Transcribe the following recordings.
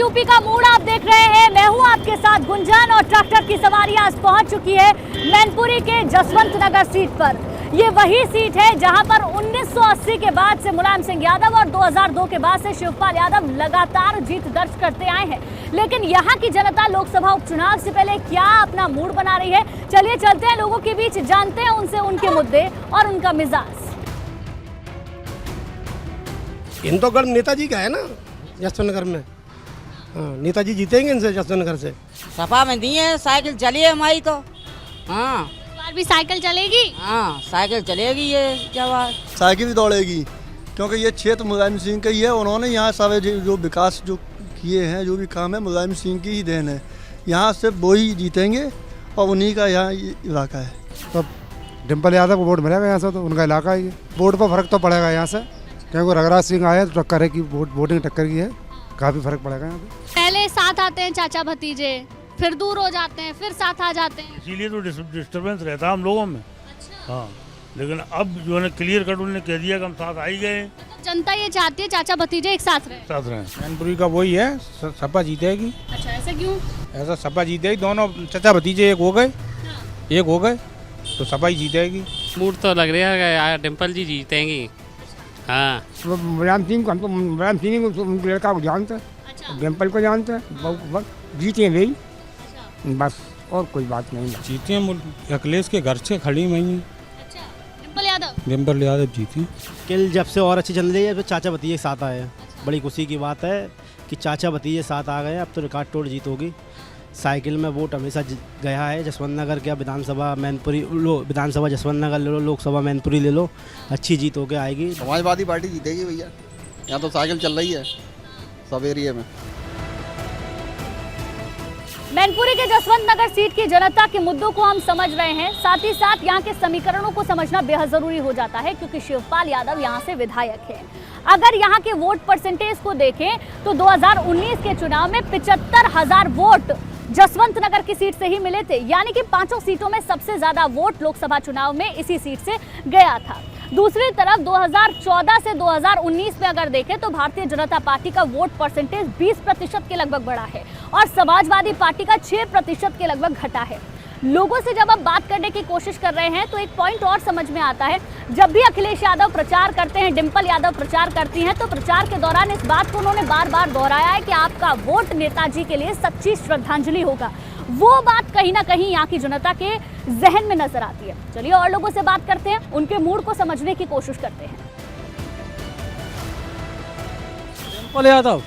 UP का mood आप देख रहे हैं। मैं हूं आपके साथ गुंजन और ट्रैक्टर की सवारी आज पहुंच चुकी है मैनपुरी के जसवंत नगर सीट पर। ये वही सीट है जहां पर 1980 के बाद से मुलायम सिंह यादव और 2002 के बाद से शिवपाल यादव लगातार जीत दर्ज करते आए हैं। लेकिन यहां की जनता लोकसभा उपचुनाव से पहले क्या अपना मूड बना रही है, चलिए चलते हैं लोगों के बीच, जानते हैं उनसे उनके मुद्दे और उनका मिजाज। इंदौगढ़ नेताजी का है ना, जसवंत नगर में। हाँ, नेताजी जीतेंगे इनसे जसवंत नगर से। सपा में दी है, साइकिल चली है हमारी तो। हाँ, इस बार भी साइकिल चलेगी। हाँ साइकिल चलेगी। ये क्या बात, साइकिल ही दौड़ेगी क्योंकि ये क्षेत्र मुलायम सिंह का ही है। उन्होंने यहाँ सारे जो विकास जो किए हैं, जो भी काम है, मुलायम सिंह की ही देन है। यहाँ से वो ही जीतेंगे और उन्हीं का यहाँ इलाका है। तो डिम्पल यादव को वोट मिलेगा यहाँ से, तो उनका इलाका ही है। वोट पर फर्क तो पड़ेगा यहाँ से, क्योंकि रघुराज सिंह आए तो टक्कर है की वोटिंग टक्कर की है, काफ़ी फर्क पड़ेगा यहाँ पे। पहले साथ आते हैं चाचा भतीजे, फिर दूर हो जाते हैं, फिर साथ आ जाते हैं, इसीलिए तो डिस्टर्बेंस रहता है हम लोगों में। अच्छा। हाँ, लेकिन अब जो है क्लियर कट उन्होंने कह दिया कि हम साथ आ ही गए, तो जनता ये चाहती है चाचा भतीजे एक साथ रहे। साथ रहें। मैनपुरी का वही है, सपा जीतेगी। अच्छा, ऐसा क्यों? ऐसा सपा जीतेगी, दोनों चाचा भतीजे एक हो गए, एक हो गए तो सपा ही जीतेगी। मूड तो लग रहा है यार डिम्पल जी जीतेंगी। हाँ, मुलायम सिंह को, हम तो मुलायम सिंह को, उनके लड़का को जानते हैं, अच्छा। डिम्पल को जानते हैं, जीते हैं भाई, बस और कोई बात नहीं। जीते अखिलेश के घर से खड़ी वही है, अच्छा, डिम्पल यादव। डिम्पल यादव जीती। किल जब से और अच्छी चल रही है, तो चाचा भतीजे साथ आए हैं। बड़ी खुशी की बात है कि चाचा भतीजे साथ आ गए। अब तो रिकॉर्ड तोड़ जीत होगी। साइकिल में वोट हमेशा गया है। जसवंत नगर क्या विधानसभा मैनपुरी लो, विधानसभा जसवंत नगर ले लो, लोकसभा मैनपुरी ले लो, अच्छी जीत होके आएगी। समाजवादी पार्टी जीतेगी भैया। यहाँ तो साइकिल चल रही है सब एरिया में। मैनपुरी के जसवंत नगर सीट की जनता के मुद्दों को हम समझ रहे हैं, साथ ही साथ यहाँ के समीकरणों को समझना बेहद जरूरी हो जाता है, क्योंकि शिवपाल यादव यहाँ से विधायक हैं। अगर यहाँ के वोट परसेंटेज को देखें तो 2019 के चुनाव में 75,000 वोट जसवंत नगर की सीट से ही मिले थे, यानी कि 5 सीटों में सबसे ज्यादा वोट लोकसभा चुनाव में इसी सीट से गया था। दूसरी तरफ 2014 से 2019 में अगर देखें तो भारतीय जनता पार्टी का वोट परसेंटेज 20% के लगभग बढ़ा है और समाजवादी पार्टी का 6% के लगभग घटा है। लोगों से जब आप बात करने की कोशिश कर रहे हैं तो एक पॉइंट और समझ में आता है। जब भी अखिलेश यादव प्रचार करते हैं, डिम्पल यादव प्रचार करती हैं, तो प्रचार के दौरान इस बात को उन्होंने बार बार दोहराया है कि आपका वोट नेताजी के लिए सच्ची श्रद्धांजलि होगा। वो बात कहीं ना कहीं यहाँ की जनता के जहन में नजर आती है। चलिए और लोगों से बात करते हैं, उनके मूड को समझने की कोशिश करते हैं। डिम्पल यादव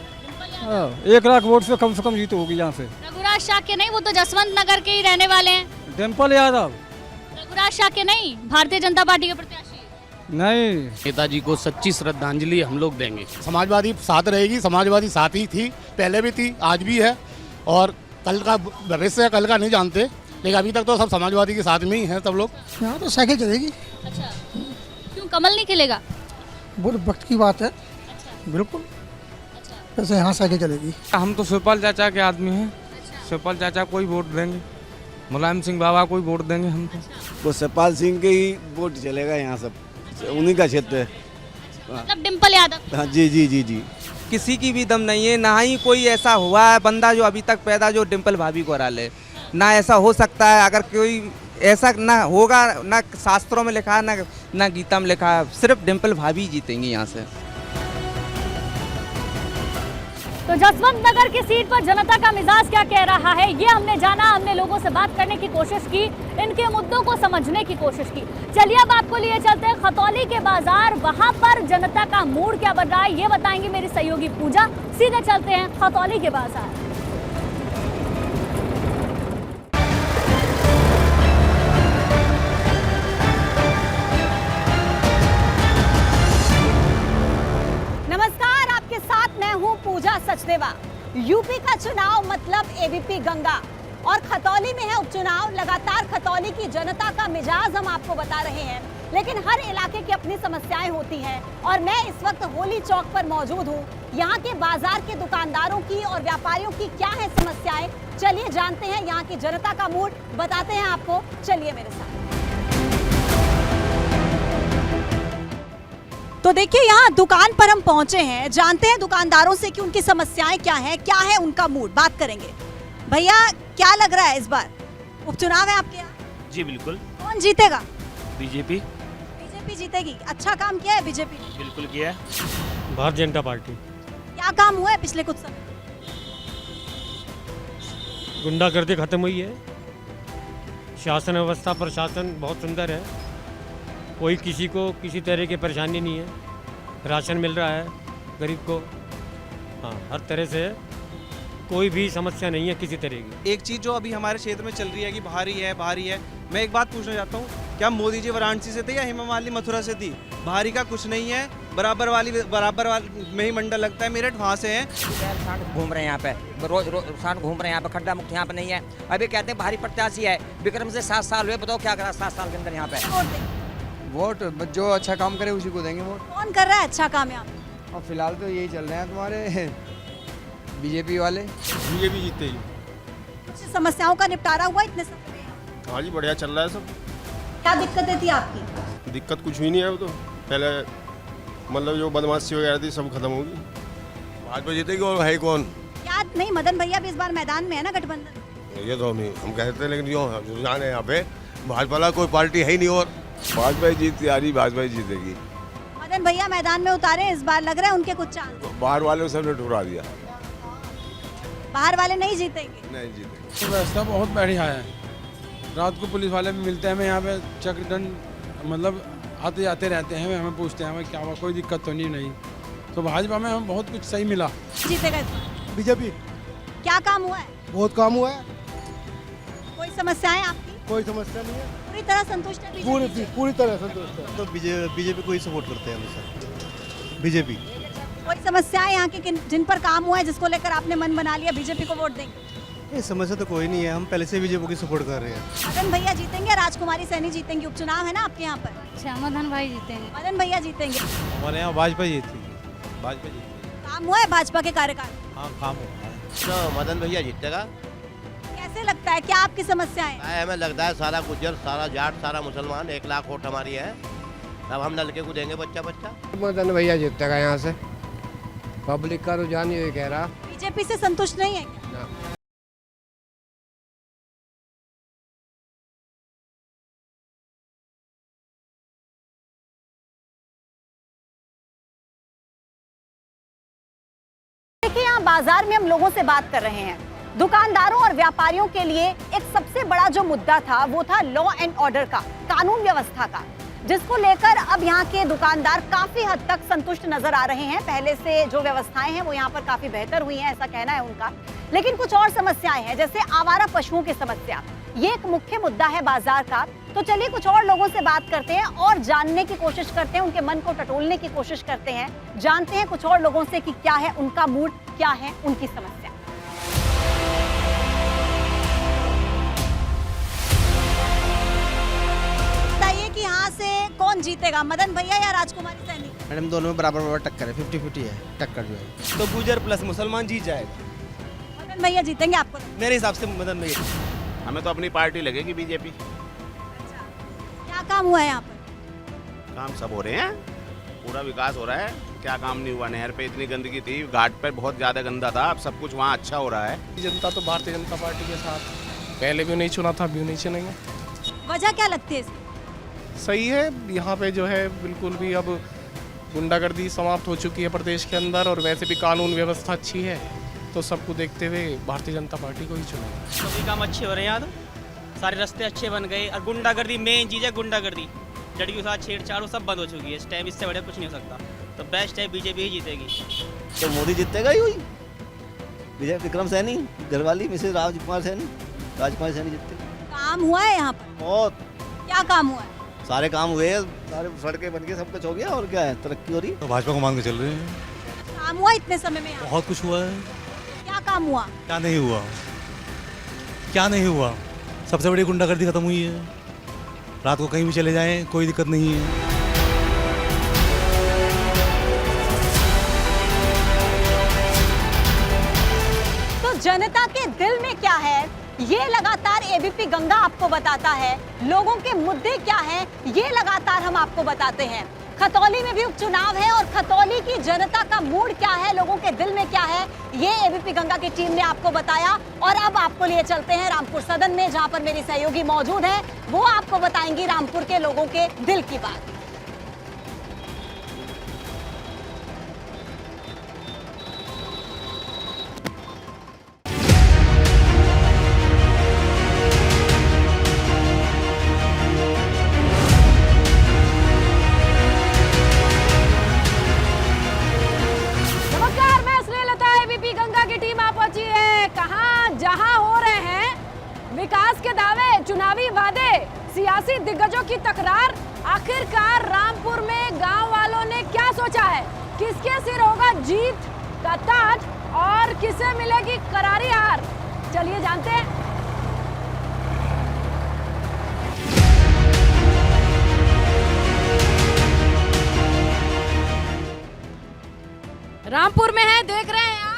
1 लाख वोट से कम जीत होगी यहाँ से। रघुराज शाह के नहीं, वो तो जसवंत नगर के ही रहने वाले हैं। डिम्पल यादव रघुराज शाह के नहीं, भारतीय जनता पार्टी के प्रत्याशी। नहीं, नेताजी को सच्ची श्रद्धांजलि हम लोग देंगे। समाजवादी साथ रहेगी, समाजवादी साथ ही थी, पहले भी थी, आज भी है, और कल का भविष्य कल का नहीं जानते, लेकिन अभी तक तो सब समाजवादी के साथ में ही हैं सब लोग। यहाँ तो साइकिल चलेगी। अच्छा, क्यों कमल नहीं खिलेगा? वो वक्त की बात है। अच्छा, बिल्कुल, अच्छा, वैसे यहाँ साइकिल चलेगी। हम तो शिवपाल चाचा के आदमी हैं। शिवपाल चाचा को ही वोट देंगे, मुलायम सिंह बाबा को ही वोट देंगे हम तो। वो शिवपाल सिंह के ही वोट चलेगा यहाँ सब, उन्हीं का क्षेत्र है। मतलब डिम्पल यादव। हाँ जी जी जी जी। किसी की भी दम नहीं है, ना ही कोई ऐसा हुआ है बंदा जो अभी तक पैदा जो डिम्पल भाभी को हरा ले, ना ऐसा हो सकता है। अगर कोई ऐसा ना होगा, ना शास्त्रों में लिखा है, ना गीता में लिखा है, सिर्फ डिम्पल भाभी जीतेंगी यहाँ से। तो जसवंत नगर की सीट पर जनता का मिजाज क्या कह रहा है, ये हमने जाना। हमने लोगों से बात करने की कोशिश की, इनके मुद्दों को समझने की कोशिश की। चलिए अब आपको लिए चलते हैं खतौली के बाजार, वहां पर जनता का मूड क्या बन रहा है ये बताएंगी मेरी सहयोगी पूजा। सीधे चलते हैं खतौली के बाजार। नमस्कार, आपके साथ मैं हूं पूजा सचदेवा। यूपी का चुनाव मतलब एबीपी गंगा, और खतौली में है उपचुनाव। लगातार खतौली की जनता का मिजाज हम आपको बता रहे हैं, लेकिन हर इलाके की अपनी समस्याएं होती हैं। और मैं इस वक्त होली चौक पर मौजूद हूं। यहाँ के बाजार के दुकानदारों की और व्यापारियों की क्या है समस्याएं, चलिए जानते हैं। यहाँ की जनता का मूड बताते हैं आपको, चलिए मेरे साथ। तो देखिए यहाँ दुकान पर हम पहुंचे हैं, जानते हैं दुकानदारों से कि उनकी समस्याएं क्या है उनका मूड, बात करेंगे। भैया क्या लग रहा है इस बार उपचुनाव है आपके यहाँ? जी बिल्कुल। कौन जीतेगा? बीजेपी। बीजेपी जीतेगी। अच्छा काम किया है बीजेपी ने? बिल्कुल किया है। भारतीय जनता पार्टी। क्या काम हुआ है पिछले कुछ समय? गुंडागर्दी खत्म हुई है, शासन व्यवस्था प्रशासन बहुत सुंदर है, कोई किसी को किसी तरह की परेशानी नहीं है, राशन मिल रहा है गरीब को, हाँ हर तरह से कोई भी समस्या नहीं है किसी तरह की। एक चीज़ जो अभी हमारे क्षेत्र में चल रही है कि बाहरी है, मैं एक बात पूछना चाहता हूँ, क्या मोदी जी वाराणसी से थे या हेमा मालिनी मथुरा से थी? बाहरी का कुछ नहीं है, बराबर वाली में ही मंडल लगता है, मेरठ वहाँ से है। घूम रहे हैं यहाँ पे, रोज सांड घूम रहे हैं यहाँ पे, खड्डा मुक्त यहाँ पे नहीं है। अभी कहते हैं भारी प्रत्याशी है, विक्रम से 7 साल हुए, बताओ क्या करा 7 साल के अंदर यहाँ पे। वोट जो अच्छा काम करे उसी को देंगे वोट। कौन कर रहा है अच्छा काम यहाँ? और फिलहाल तो यही चल रहे हैं तुम्हारे बीजेपी वाले। बीजेपी जीतेगी। कुछ समस्याओं का निपटारा हुआ इतने समय में? हाँ जी, बढ़िया चल रहा है सब। क्या दिक्कतें थी आपकी? दिक्कत कुछ भी नहीं है, वो तो पहले मतलब जो बदमाशी वगैरह थी सब खत्म होगी। भाजपा जीतेगी और है कौन? याद नहीं, मदन भैया भी इस बार मैदान में है ना गठबंधन? ये तो हम कहते हैं, लेकिन जो रुझान है यहाँ पे भाजपा कोई पार्टी है ही नहीं, और भाजपा ही जीतती आ रही, भाजपा ही जीतेगी। मदन भैया मैदान में उतारे इस बार, लग रहा है उनके कुछ चांस? बाहर वाले सबने ठुकरा दिया। बाहर वाले नहीं जीतेंगे? नहीं जीतेंगे। तो व्यवस्था बहुत बढ़िया है, रात को पुलिस वाले भी मिलते हैं, हमें यहाँ पे चक्रदंड मतलब आते जाते रहते हैं, हमें पूछते हैं हमें क्या हुआ, कोई दिक्कत तो नहीं। तो भाजपा में हमें बहुत कुछ सही मिला। जीतेगा बीजेपी। क्या काम हुआ है? बहुत काम हुआ है, कोई समस्याएं आपकी? कोई समस्या नहीं है, पूरी तरह संतुष्ट है बीजेपी? पूरी तरह संतुष्ट है। तो बीजेपी को ही सपोर्ट करते हैं हमेशा। बीजेपी। कोई समस्याएं यहाँ की जिन पर काम हुआ है, जिसको लेकर आपने मन बना लिया बीजेपी को वोट देंगे? ये समस्या तो कोई नहीं है, हम पहले से बीजेपी की सपोर्ट कर रहे हैं। मदन भैया जीतेंगे, राजकुमारी सैनी जीतेंगी, उपचुनाव है ना आपके यहाँ पर? अच्छा, मदन भाई जीतेंगे। मदन भैया जीतेंगे। हमारे यहाँ भाजपा जीतेगी। भाजपा जीतेगी। काम हुआ है भाजपा के कार्यकाल? हाँ काम हुआ है। तो मदन भैया जीतेगा। कैसे लगता है, क्या आपकी समस्याएं? हमें लगता है सारा गुज्जर, सारा जाट, सारा मुसलमान 1 लाख वोट हमारी है, अब हम लड़के को देंगे बच्चा। मदन भैया जीतेगा यहाँ से, पब्लिक का रुझान ये कह रहा। बीजेपी से संतुष्ट नहीं है क्या? देखिए यहाँ बाजार में हम लोगों से बात कर रहे हैं। दुकानदारों और व्यापारियों के लिए एक सबसे बड़ा जो मुद्दा था वो था लॉ एंड ऑर्डर का, कानून व्यवस्था का, जिसको लेकर अब यहाँ के दुकानदार काफी हद तक संतुष्ट नजर आ रहे हैं। पहले से जो व्यवस्थाएं हैं वो यहाँ पर काफी बेहतर हुई हैं, ऐसा कहना है उनका। लेकिन कुछ और समस्याएं हैं, जैसे आवारा पशुओं की समस्या, ये एक मुख्य मुद्दा है बाजार का। तो चलिए कुछ और लोगों से बात करते हैं और जानने की कोशिश करते हैं, उनके मन को टटोलने की कोशिश करते हैं, जानते हैं कुछ और लोगों से कि क्या है उनका मूड, क्या है उनकी समस्या। बताइए कि यहाँ से कौन जीतेगा, मदन भैया या राजकुमारी सैनी? मैडम दोनों में बराबर टक्कर है, 50-50 है टक्कर जो है। तो गुजर प्लस मुसलमान जीत जाएगा। मदन भैया जीतेंगे आपको? मेरे हिसाब से मदन भैया। हमें तो अपनी पार्टी लगेगी बीजेपी। क्या काम हुआ है यहाँ पर? काम सब हो रहे हैं, पूरा विकास हो रहा है, क्या काम नहीं हुआ। नहर पे इतनी गंदगी थी, घाट पे बहुत ज़्यादा गंदा था, अब सब कुछ वहाँ अच्छा हो रहा है। जनता तो भारतीय जनता पार्टी के साथ, पहले भी नहीं चुना था, अभी नहीं चुनेंगे। वजह क्या लगती है इसकी? सही है, यहाँ पे जो है बिल्कुल भी अब गुंडागर्दी समाप्त हो चुकी है प्रदेश के अंदर, और वैसे भी कानून व्यवस्था अच्छी है, तो सबको देखते हुए भारतीय जनता पार्टी को ही चुनेंगे। सभी काम अच्छे हो रहे हैं यहाँ, तो सारे रास्ते अच्छे बन गए, और गुंडागर्दी मेन चीज़ है, गुंडागर्दी लड़कियों के साथ छेड़छाड़ सब बंद हो चुकी है इस टाइम, इससे बढ़िया कुछ नहीं हो सकता। तो बेस्ट है, बीजेपी ही जीतेगी। तो मोदी जीतेगा ही, हुई विजय विक्रम सैनी, घरवाली मिसेज राजकुमार सैनी जीतते। काम हुआ है यहाँ पर? बहुत। क्या काम हुआ है? सारे काम हुए, सारे सड़कें बन के सब कुछ हो गया, और क्या है, तरक्की हो रही। तो भाजपा को मान के चल रहे हैं। काम हुआ इतने समय में यहाँ? बहुत कुछ हुआ है। क्या काम हुआ? क्या नहीं हुआ, क्या नहीं हुआ, सबसे बड़ी गुंडागर्दी खत्म हुई है, रात को कहीं भी चले जाएं कोई दिक्कत नहीं है। तो जनता के दिल में क्या है, ये लगातार एबीपी गंगा आपको बताता है। लोगों के मुद्दे क्या हैं, ये लगातार हम आपको बताते हैं। खतौली में भी उपचुनाव है और खतौली की जनता का मूड क्या है, लोगों के दिल में क्या है, ये एबीपी गंगा की टीम ने आपको बताया। और अब आपको लिए चलते हैं रामपुर सदन में, जहां पर मेरी सहयोगी मौजूद है। वो आपको बताएंगी रामपुर के लोगों के दिल की बात। विकास के दावे, चुनावी वादे, सियासी दिग्गजों की तकरार, आखिरकार रामपुर में गांव वालों ने क्या सोचा है? किसके सिर होगा जीत का ताज और किसे मिलेगी करारी हार? चलिए जानते हैं। रामपुर में है, देख रहे हैं आप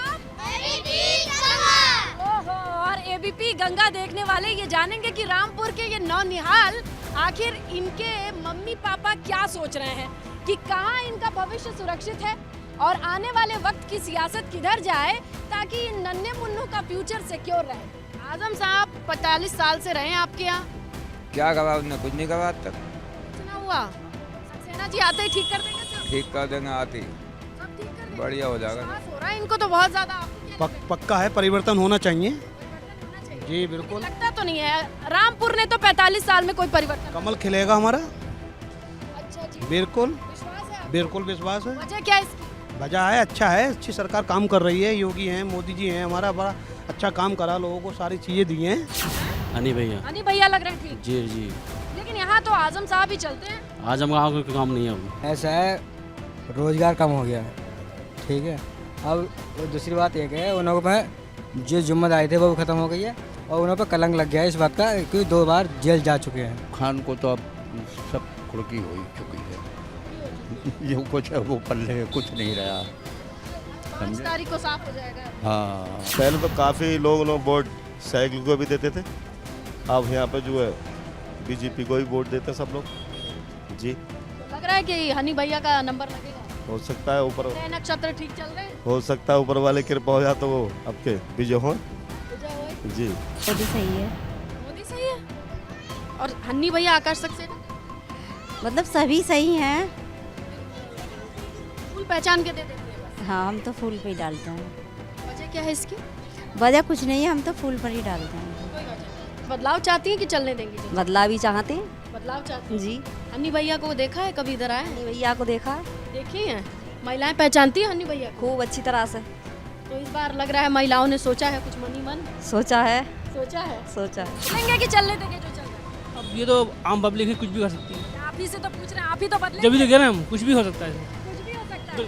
एबीपी गंगा देखने वाले ये जानेंगे कि रामपुर के ये नौनिहाल आखिर इनके मम्मी पापा क्या सोच रहे हैं कि कहां इनका भविष्य सुरक्षित है और आने वाले वक्त की सियासत किधर जाए ताकि इन नन्हे मुन्नों का फ्यूचर सिक्योर रहे। आजम साहब 45 साल से रहे आपके यहाँ, क्या कहा उसने? कुछ नहीं कहा तक। सुना हुआ सक्सेना जी आते ही ठीक कर देंगे सब? ठीक कर देंगे, आते सब ठीक कर देंगे, बढ़िया हो जाएगा। हो रहा है इनको तो बहुत ज्यादा। पक्का है, परिवर्तन होना चाहिए जी, बिल्कुल। लगता तो नहीं है रामपुर ने तो 45 साल में कोई परिवर्तन। कमल खिलेगा हमारा। अच्छा जी, बिल्कुल विश्वास है? बिल्कुल विश्वास है। वजह क्या है इसकी? वजह है, अच्छा है, अच्छी सरकार काम कर रही है, योगी हैं, मोदी जी हैं, हमारा बड़ा अच्छा काम करा, लोगों को सारी चीजें दी हैं। हनी भैया, हनी भैया लग रहे हैं ठीक। जी जी, लेकिन यहाँ तो आजम साहब ही चलते हैं। आजम का कोई काम नहीं है। ऐसा है, रोजगार कम हो गया है, ठीक है। अब दूसरी बात एक है, उन लोगों पर जो जिम्मेदारी थे वो भी खत्म हो गई है और उन्हों पर कलंक लग गया है इस बात का कि 2 बार जेल जा चुके हैं। खान को तो अब सब खुड़की हो चुकी है, जो कुछ है वो पल्ले में कुछ नहीं रहा। 5 तारीख को साफ हो जाएगा। हाँ, पहले तो काफ़ी लोग वोट साइकिल को भी देते थे, अब यहाँ पे जो है बीजेपी को भी वोट देते सब लोग जी। लग रहा है कि हनी भैया का नंबर लगेगा। हो सकता है ऊपर, नक्षत्र ठीक चल रहे हैं, हो सकता है ऊपर वाले कृपा हो जाए तो वो आपके विजय हो जी। मोदी सही है, मोदी सही है और हन्नी भैया आकाश सक्सेना, मतलब सभी सही हैं। फूल पहचान के दे देते हैं। हाँ, हम तो फूल पे ही डालते हैं। वजह क्या है इसकी? वजह कुछ नहीं है, हम तो फूल पर ही डालते हैं। कोई वजह? बदलाव चाहती हैं कि चलने देंगी? बदलाव ही चाहते हैं। बदलाव चाहते हैं जी। हन्नी भैया को देखा है कभी? इधर आए? हन्नी भैया को देखा, देखी है। महिलाएं पहचानती हैं हन्नी भैया को खूब अच्छी तरह से। तो इस बार लग रहा है महिलाओं ने सोचा है कुछ मनी मन। सोचा है, सोचा है, सोचा है। चलेंगे कि चलने देंगे जो चल रहा है? अब ये तो आम पब्लिक है, कुछ भी कर सकती है। आप ही से तो पूछ रहे हैं, आप ही तो बदले। जब भी तो कह रहे हैं हम, कुछ भी हो सकता है। कुछ भी हो सकता है।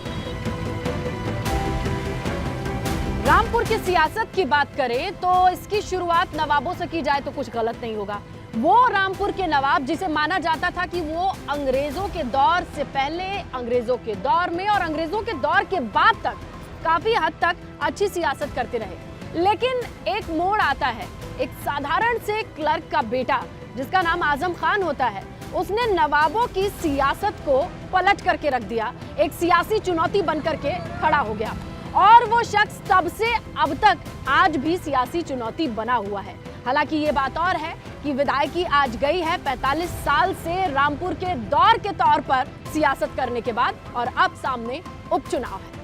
रामपुर की सियासत की बात करें तो इसकी शुरुआत नवाबों से की जाए तो कुछ गलत नहीं होगा। वो रामपुर के नवाब जिसे माना जाता था कि वो अंग्रेजों के दौर से पहले, अंग्रेजों के दौर में और अंग्रेजों के दौर के बाद तक काफी हद तक अच्छी सियासत करते रहे। लेकिन एक मोड़ आता है, एक साधारण से क्लर्क का बेटा जिसका नाम आजम खान होता है, उसने नवाबों की सियासत को पलट करके रख दिया, एक सियासी चुनौती बन करके खड़ा हो गया और वो शख्स तब से अब तक आज भी सियासी चुनौती बना हुआ है। हालांकि ये बात और है कि विधायकी आज गई है 45 साल से रामपुर के दौर के तौर पर सियासत करने के बाद और अब सामने उपचुनाव है।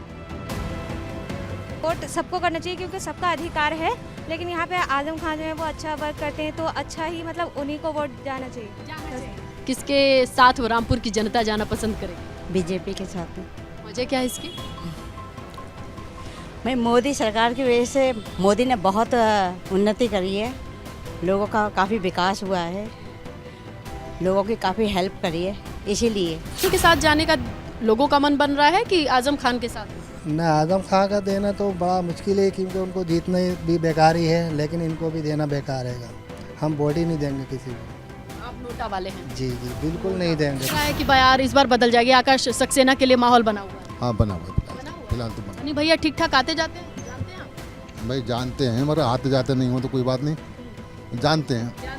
वोट सबको करना चाहिए क्योंकि सबका अधिकार है, लेकिन यहाँ पे आजम खान जो है वो अच्छा वर्क करते हैं तो अच्छा ही मतलब उन्हीं को वोट जाना चाहिए। किसके साथ रामपुर की जनता जाना पसंद करेगी? बीजेपी के साथ। वजह क्या है इसकी? भाई मोदी सरकार की वजह से मोदी ने बहुत उन्नति करी है, लोगों का काफ़ी विकास हुआ है, लोगों की काफ़ी हेल्प करी है, इसीलिए के साथ जाने का लोगों का मन बन रहा है कि आजम खान के साथ? ना, आजम खान का देना तो बड़ा मुश्किल है क्योंकि उनको जीतना भी बेकार ही है, लेकिन इनको भी देना बेकार है। हम वोट ही नहीं देंगे किसी को। आप नोटा वाले हैं? जी जी, बिल्कुल नहीं देंगे। क्या है कि यार इस बार बदल जाएगी, आकाश सक्सेना के लिए माहौल बना हुआ है? हाँ, बना हुआ है फिलहाल तो। हनी भैया ठीक ठाक आते जाते हैं? जानते हैं आप? भाई जानते हैं, मगर आते जाते नहीं हो तो कोई बात नहीं, जानते हैं।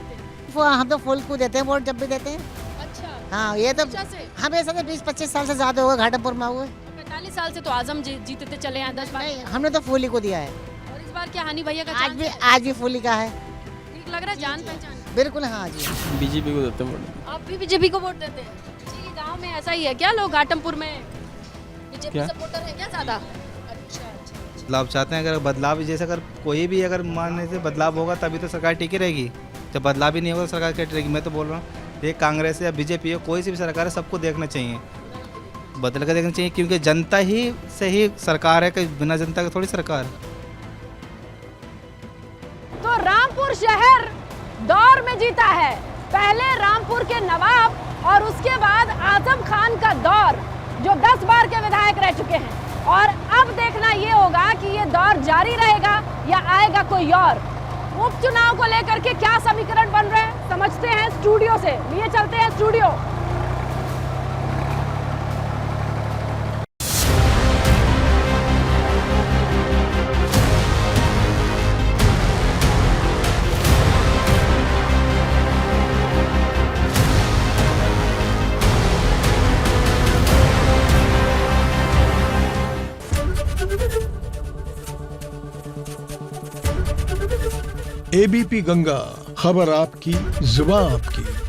हम तो फुल को देते हैं वोट जब भी देते हैं। अच्छा। हाँ, ये तो हमेशा से 20-25 साल से ज़्यादा होगा घाटमपुर में हुए। 45 साल से तो आजम जीते थे, चले हैं 10 बार। हमने तो फूली को दिया है और इस बार क्या हानि भैया का आज भी फूली का है। ठीक लग रहा है, जान पहचान। बिल्कुल हाँ जी, बीजेपी को देते हैं। आप भी बीजेपी को वोट देते हैं जी? गांव में ऐसा ही है क्या? लोग घाटमपुर में बीजेपी सपोर्टर है क्या ज़्यादा? बदलाव चाहते हैं। अगर बदलाव जैसे अगर कोई भी अगर मानने से बदलाव होगा तभी तो सरकार टिकी रहेगी। जब बदलाव ही नहीं होगा तो सरकार क्या टिकेगी? मैं तो बोल रहा हूँ ये कांग्रेस या बीजेपी हो, कोई सी भी सरकार है, सबको देखना चाहिए, बदल कर देखना चाहिए, क्योंकि जनता ही से ही सरकार है, कि बिना जनता की थोड़ी सरकार। तो रामपुर शहर दौर में जीता है। पहले रामपुर के नवाब और उसके बाद आजम खान का दौर, जो 10 बार के विधायक रह चुके हैं। और अब देखना ये होगा कि ये दौर जारी रहेगा या आएगा कोई और। उपचुनाव को लेकर के क्या समीकरण बन रहे हैं समझते हैं स्टूडियो से। लिए चलते हैं स्टूडियो। एबीपी गंगा, खबर आपकी, जुबान आपकी।